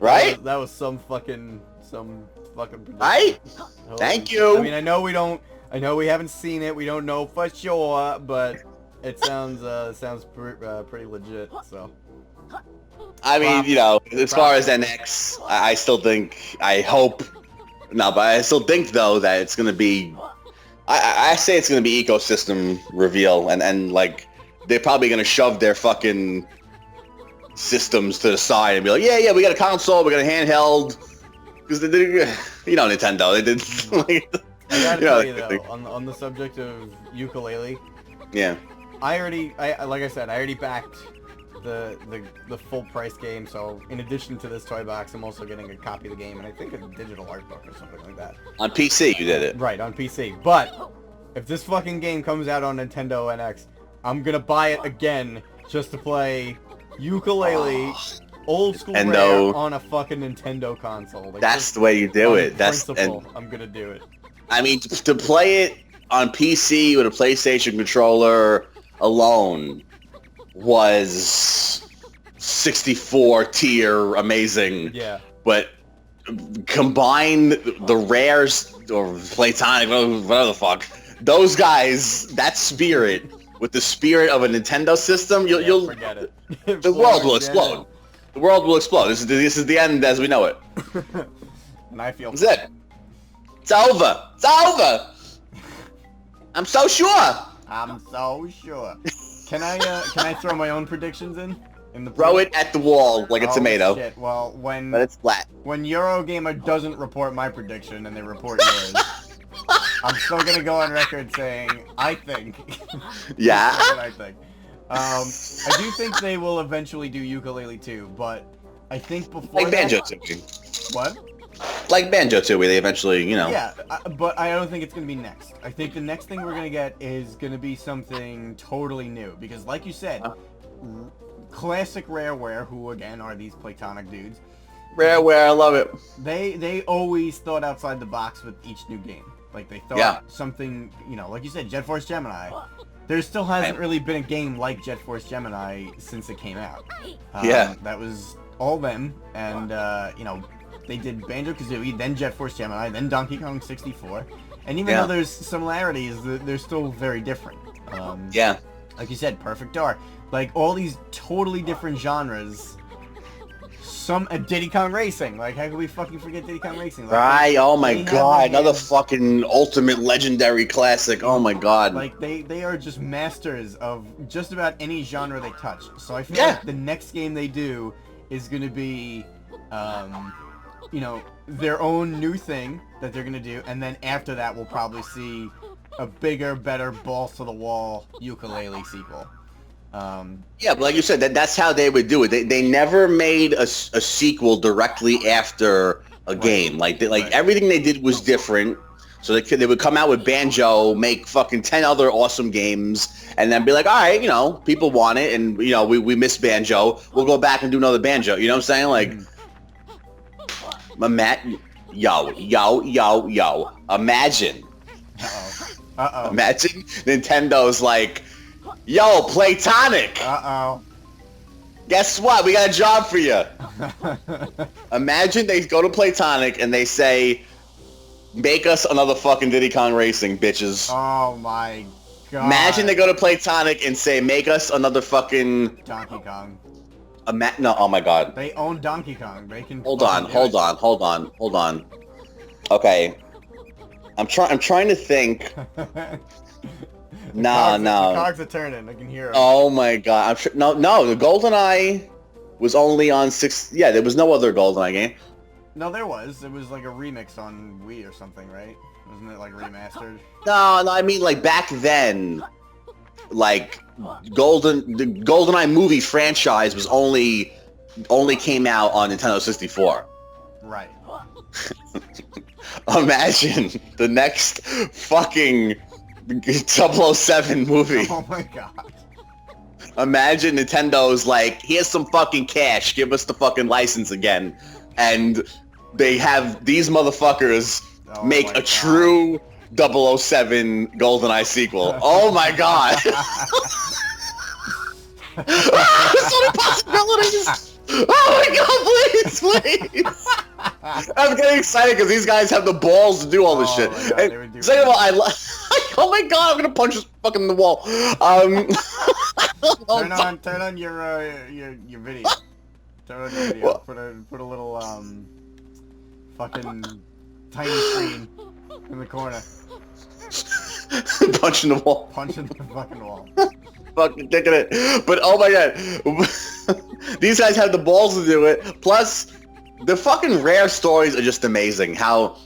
Right? That was some fucking prediction. Right? Thank you. I mean, I know we haven't seen it, we don't know for sure, but it sounds pretty legit, so. I mean, you know, as far as NX, I still think, I hope, no, but I still think, though, that it's going to be, I say it's going to be ecosystem reveal, and like, they're probably going to shove their fucking systems to the side and be like, yeah, we got a console, we got a handheld, because they did, you know, Nintendo, they did, like, I gotta tell you, though, on the subject of Yooka-Laylee, yeah, like I said, I already backed the full price game, so in addition to this toy box, I'm also getting a copy of the game, and I think a digital art book or something like that. On PC, you did it. Right, on PC. But if this fucking game comes out on Nintendo NX, I'm gonna buy it again just to play Yooka-Laylee, old school Rare on a fucking Nintendo console. Like, that's the way you do it. I'm gonna do it. I mean, to play it on PC with a PlayStation controller alone was 64 tier amazing. Yeah. But combine the rares or Platonic, whatever the fuck, those guys, that spirit with the spirit of a Nintendo system, you'll forget it. The world will explode. The world will explode. This is the end as we know it. And I feel that's it. It's over. It's over. I'm so sure. I'm so sure. Can I throw my own predictions in the throw it at the wall like a tomato. Shit. Well, but it's flat. When Eurogamer doesn't report my prediction and they report yours, I'm still gonna go on record saying I think. Yeah. I think. I do think they will eventually do Yooka-Laylee 2, but I think before like Banjo-Tooie. What? Like Banjo-Tooie, they eventually, you know. Yeah, but I don't think it's gonna be next. I think the next thing we're gonna get is gonna be something totally new, because like you said, classic Rareware, who again are these Platonic dudes. Rareware, I love it. They always thought outside the box with each new game. Like they thought something, you know, like you said, Jet Force Gemini. There still hasn't really been a game like Jet Force Gemini since it came out. That was all them, and you know, they did Banjo-Kazooie, then Jet Force Gemini, then Donkey Kong 64, and even though there's similarities, they're still very different. Like you said, Perfect Dark, like all these totally different genres. Some Diddy Kong Racing, like how could we fucking forget Diddy Kong Racing? Like, right, oh my god, another fucking ultimate legendary classic, oh my god. Like they are just masters of just about any genre they touch. So I feel like the next game they do is gonna be, you know, their own new thing that they're gonna do, and then after that we'll probably see a bigger, better, balls to the wall Yooka-Laylee sequel. Yeah, but like you said, that's how they would do it. They never made a sequel directly after a game. Like everything they did was different. So they would come out with Banjo, make fucking 10 other awesome games, and then be like, all right, you know, people want it, and you know, we miss Banjo. We'll go back and do another Banjo. You know what I'm saying? Like, yo. Imagine. Imagine Nintendo's like, yo, Platonic! Guess what? We got a job for you. Imagine they go to Platonic and they say, make us another fucking Diddy Kong Racing, bitches. Oh my god. Imagine they go to Platonic and say, make us another fucking... Donkey Kong. No, oh my god. They own Donkey Kong. They can... Hold on. Okay. I'm trying to think... The cogs are turning. I can hear them. Oh my god! I'm sure. No. The GoldenEye was only on 6. Yeah, there was no other GoldenEye game. No, there was. It was like a remix on Wii or something, right? Wasn't it like remastered? No. I mean, like back then, like the GoldenEye movie franchise was only came out on Nintendo 64. Right. Imagine the next fucking 007 movie. Oh my god. Imagine Nintendo's like, here's some fucking cash, give us the fucking license again. And they have these motherfuckers make a true 007 GoldenEye sequel. Oh my god. So many possibilities. Oh my god, please. I'm getting excited because these guys have the balls to do all this shit. And second of all, oh my god, I'm gonna punch this fucking in the wall. Turn on your video. Turn on your video. Put a little fucking tiny screen in the corner. Punching the wall. Punching the fucking wall. Fucking kicking it. But oh my god, these guys have the balls to do it. Plus, the fucking Rare stories are just amazing. How,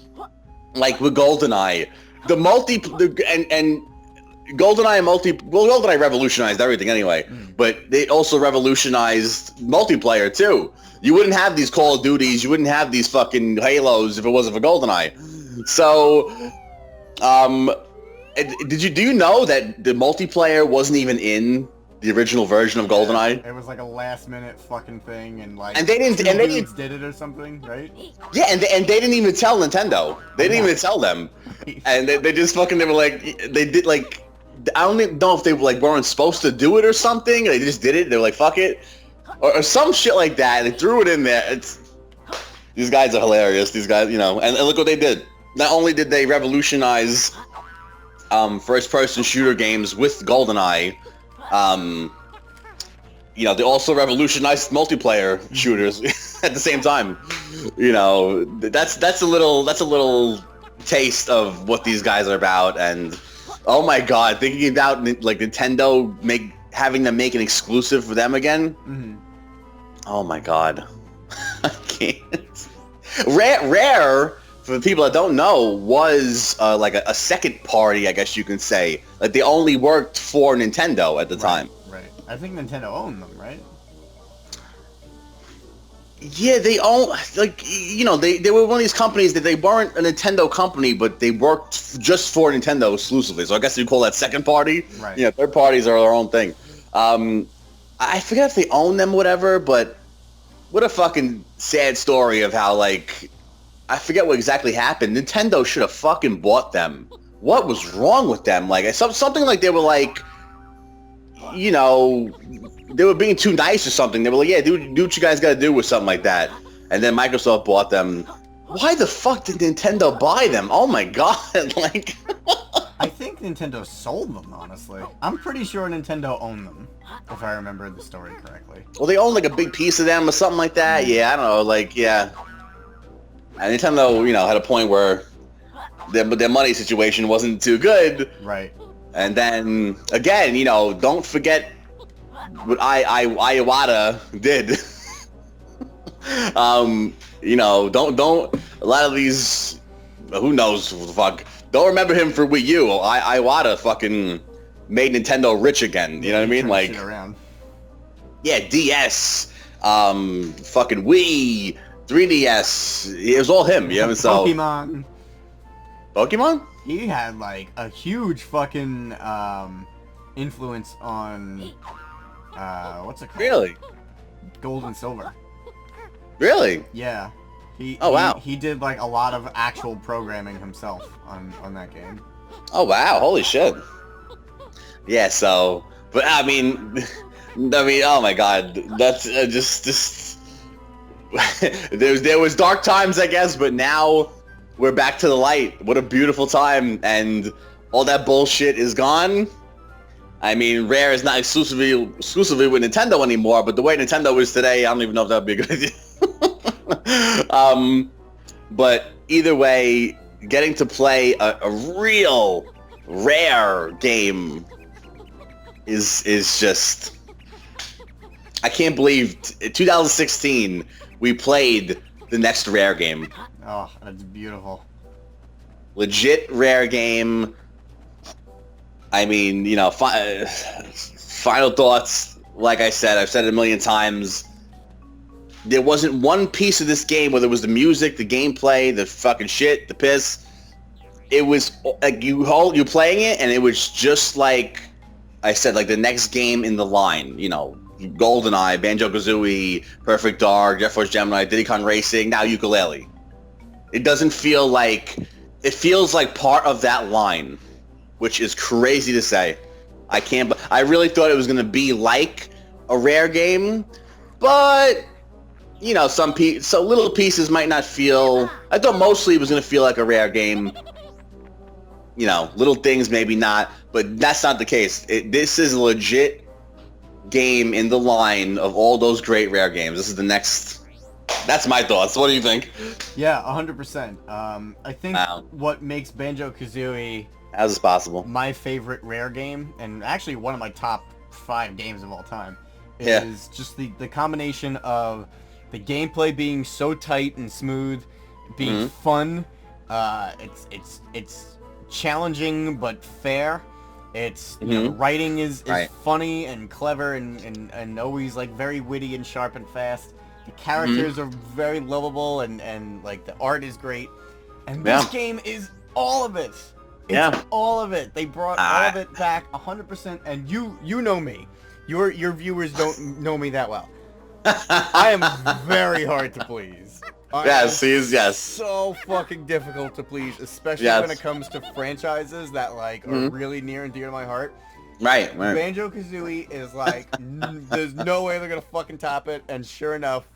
like with GoldenEye, and GoldenEye revolutionized everything anyway. But they also revolutionized multiplayer too. You wouldn't have these Call of Duties, you wouldn't have these fucking Halos if it wasn't for GoldenEye. So, do you know that the multiplayer wasn't even in the original version of GoldenEye? It was like a last-minute fucking thing, and like they did it or something, right? Yeah, and they didn't even tell Nintendo. They didn't even tell them, and they just fucking they were like they did like I don't even know if they like weren't supposed to do it or something. They just did it. They were like fuck it, or some shit like that. They threw it in there. These guys are hilarious. These guys, and look what they did. Not only did they revolutionize first-person shooter games with GoldenEye, they also revolutionized multiplayer shooters at the same time. That's a little taste of what these guys are about. And oh my god, thinking about like Nintendo having them make an exclusive for them again. Mm-hmm. Oh my god, I can't. Rare, for the people that don't know, was like a second party, I guess you can say. Like they only worked for Nintendo at the time. Right. I think Nintendo owned them, right? Yeah, they own, like, they were one of these companies that they weren't a Nintendo company, but they worked just for Nintendo exclusively. So I guess you call that second party. Right. Third parties are their own thing. I forget if they own them or whatever, but what a fucking sad story of how, like, I forget what exactly happened. Nintendo should have fucking bought them. What was wrong with them? Like, something like they were like, they were being too nice or something. They were like, yeah, do what you guys gotta do with something like that. And then Microsoft bought them. Why the fuck did Nintendo buy them? Oh my god, like... I think Nintendo sold them, honestly. I'm pretty sure Nintendo owned them, if I remember the story correctly. Well, they owned like a big piece of them or something like that. Yeah, I don't know, like, yeah. And Nintendo, had a point where their money situation wasn't too good. Right. And then, again, don't forget what Iwata did. Don't a lot of these, who knows what the fuck, don't remember him for Wii U. Iwata fucking made Nintendo rich again, you know what I mean? Like, around. Yeah, DS, fucking Wii, 3DS, it was all him, so... Pokemon? He had, like, a huge fucking, influence on, what's it called? Really? Gold and Silver. Really? Yeah. Wow. He did, like, a lot of actual programming himself on that game. Oh, wow. Holy shit. Yeah, so... But, I mean, oh my god. That's just... there was dark times, I guess, but now... We're back to the light. What a beautiful time, and all that bullshit is gone. I mean, Rare is not exclusively with Nintendo anymore, but the way Nintendo is today, I don't even know if that would be a good idea. But either way, getting to play a real Rare game is just... I can't believe 2016 we played the next Rare game. Oh, that's beautiful. Legit Rare game. I mean, final thoughts, like I said, I've said it a million times. There wasn't one piece of this game, whether it was the music, the gameplay, the fucking shit, the piss. It was like you playing it, and it was just like I said, like the next game in the line. GoldenEye, Banjo-Kazooie, Perfect Dark, Jet Force Gemini, Diddy Kong Racing, now Yooka-Laylee. It doesn't feel like... It feels like part of that line, which is crazy to say. I really thought it was going to be like a Rare game, but, some little pieces might not feel... I thought mostly it was going to feel like a Rare game. Little things maybe not, but that's not the case. This is a legit game in the line of all those great Rare games. This is the next... That's my thoughts. What do you think? Yeah, 100%. I think what makes Banjo-Kazooie... How is this possible? My favorite Rare game, and actually one of my top 5 games of all time, is just the combination of the gameplay being so tight and smooth, being fun. It's challenging but fair. It's the writing is funny and clever and always like very witty and sharp and fast. The characters are very lovable and like the art is great. And this game is all of it. It's all of it. They brought all of it back 100%. And you know me. Your viewers don't know me that well. I am very hard to please. Yes, yes. So fucking difficult to please, especially when it comes to franchises that like are really near and dear to my heart. Right. Banjo-Kazooie is like, there's no way they're gonna fucking top it, and sure enough,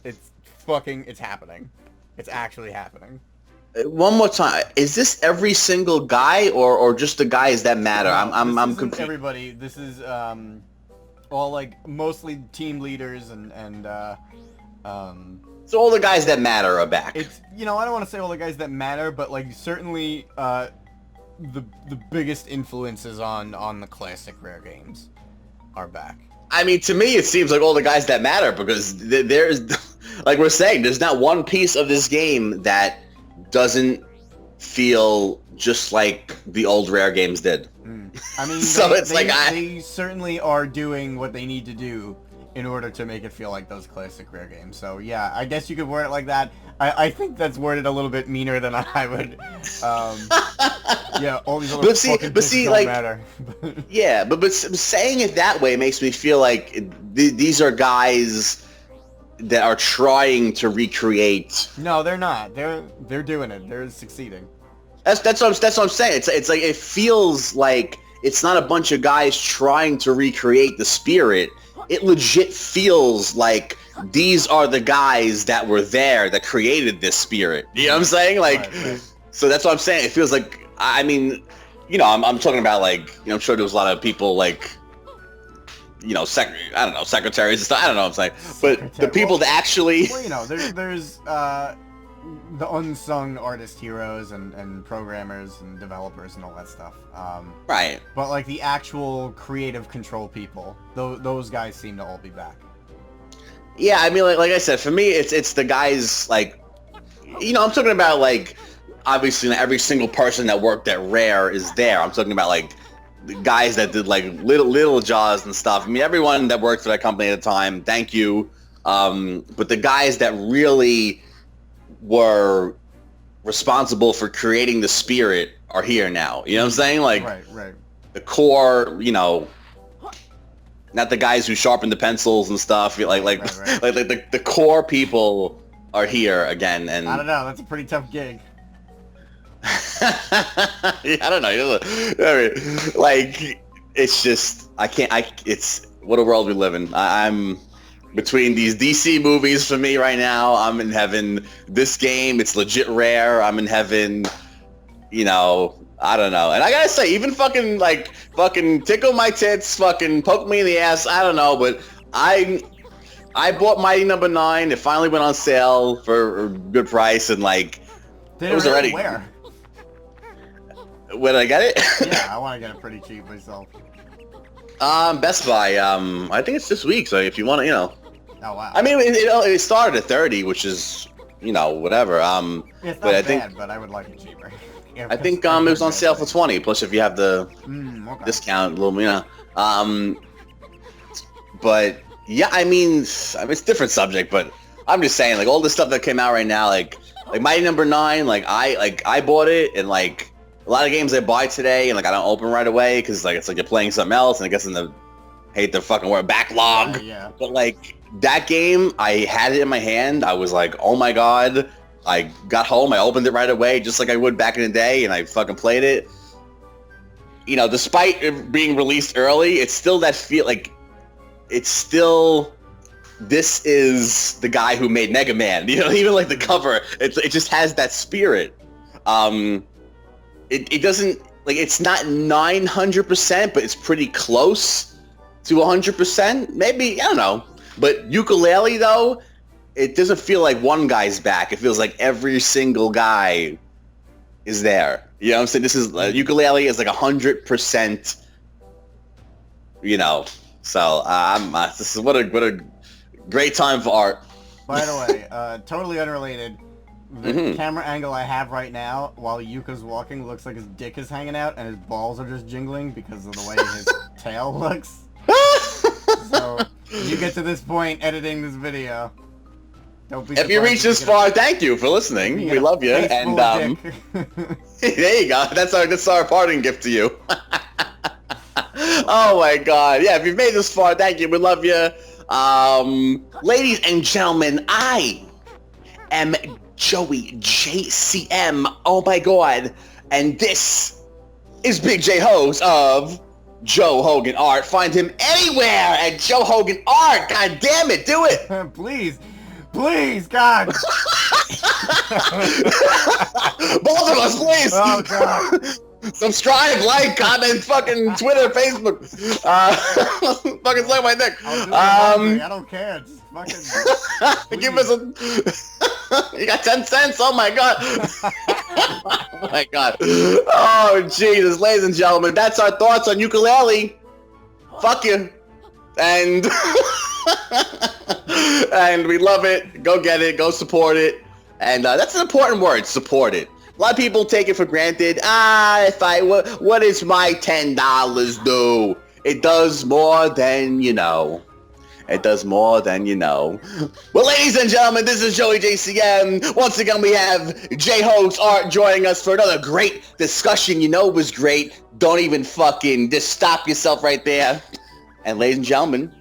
it's it's happening. It's actually happening. One more time. Is this every single guy or just the guys that matter? I'm confused. Everybody. This is all like mostly team leaders and So all the guys that matter are back. It's, you know, I don't want to say all the guys that matter, but like certainly the biggest influences on the classic rare games are back. I mean, to me, it seems like all the guys that matter because there's, like we're saying, there's not one piece of this game that doesn't feel just like the old rare games did. I mean, so they certainly are doing what they need to do in order to make it feel like those classic rare games. So yeah, I guess you could word it like that. I think that's worded a little bit meaner than I would. Yeah, all these other fucking things don't like, matter. Yeah, but saying it that way makes me feel like these are guys that are trying to recreate. No, they're not. They're doing it. They're succeeding. That's what I'm saying. It's like it feels like it's not a bunch of guys trying to recreate the spirit. It legit feels like these are the guys that were there that created this spirit. You know what I'm saying? Like, right. So that's what I'm saying. It feels like, I mean, you know, I'm talking about like, you know, I'm sure there was a lot of people like, you know, secretaries and stuff. I don't know what I'm saying. But the people that actually... Well, you know, there's the unsung artist heroes and programmers and developers and all that stuff. Right. But like the actual creative control people, those guys seem to all be back. Yeah, I mean, like I said, for me, it's the guys like, you know, I'm talking about like, obviously not every single person that worked at Rare is there. I'm talking about like the guys that did like little jobs and stuff. I mean, everyone that worked for that company at the time, thank you. But the guys that really were responsible for creating the spirit are here now. You know what I'm saying? Like, right. The core, you know, not the guys who sharpen the pencils and stuff. Like the core people are here again. And I don't know. That's a pretty tough gig. Yeah, I don't know. I mean, like, it's just it's what a world we live in. I'm between these DC movies for me right now. I'm in heaven. This game, it's legit Rare. I'm in heaven. You know, I don't know. And I gotta say, even fucking tickle my tits, fucking poke me in the ass. I don't know, but I bought Mighty Number 9. It finally went on sale for a good price, and like, it was already where? Where did I get it? Yeah, I want to get it pretty cheap myself. Best Buy. I think it's this week. So if you want to, you know. Oh wow. I mean, it started at 30, which is, you know, whatever. It's not bad, but I would like it cheaper. Yeah, I think it was on sale for 20. Plus, if you have the discount, little, you know. But yeah, I mean, it's a different subject, but I'm just saying, like, all the stuff that came out right now, like Mighty Number 9, I bought it, and like a lot of games I buy today, and like I don't open right away because like it's like you're playing something else, and it gets in the fucking word backlog. Yeah. But like that game, I had it in my hand. I was like, oh my god. I got home, I opened it right away, just like I would back in the day, and I fucking played it. You know, despite it being released early, it's still that feel like it's still. This is the guy who made Mega Man. You know, even like the cover, it just has that spirit. It doesn't, like, it's not 900%, but it's pretty close to 100%. Maybe, I don't know. But Yooka-Laylee, though, it doesn't feel like one guy's back. It feels like every single guy is there. You know what I'm saying? This is, Yooka-Laylee is like 100%, you know. So, this is what a great time for art. By the way, totally unrelated. The camera angle I have right now, while Yuka's walking, looks like his dick is hanging out and his balls are just jingling because of the way his tail looks. So, you get to this point editing this video. Don't be. If you reach this far, thank you for listening. We love you. And there you go. That's our parting gift to you. Oh my god. Yeah, if you've made this far, thank you. We love you. Ladies and gentlemen, I am Joey JcM. Oh my god. And this is Big J Hoes of Joe Hogan Art. Find him anywhere at Joe Hogan Art. God damn it, do it. Please. Please, God. Both of us, please. Oh, God. Subscribe, like, comment, fucking Twitter, Facebook. Fucking suck my dick. I'll do laundry. I don't care. Just fucking. Give us a. You got 10 cents? Oh my god. Oh my god. Oh Jesus, ladies and gentlemen, that's our thoughts on ukulele. Fuck you. And and we love it. Go get it. Go support it. And that's an important word. Support it. A lot of people take it for granted. What is my $10 do? It does more than you know. It does more than you know. Well, ladies and gentlemen, this is Joey JcM. Once again, we have J-Hoax Art joining us for another great discussion. You know it was great. Don't even fucking just stop yourself right there. And ladies and gentlemen,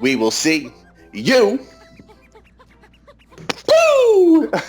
we will see you. Boo! Later!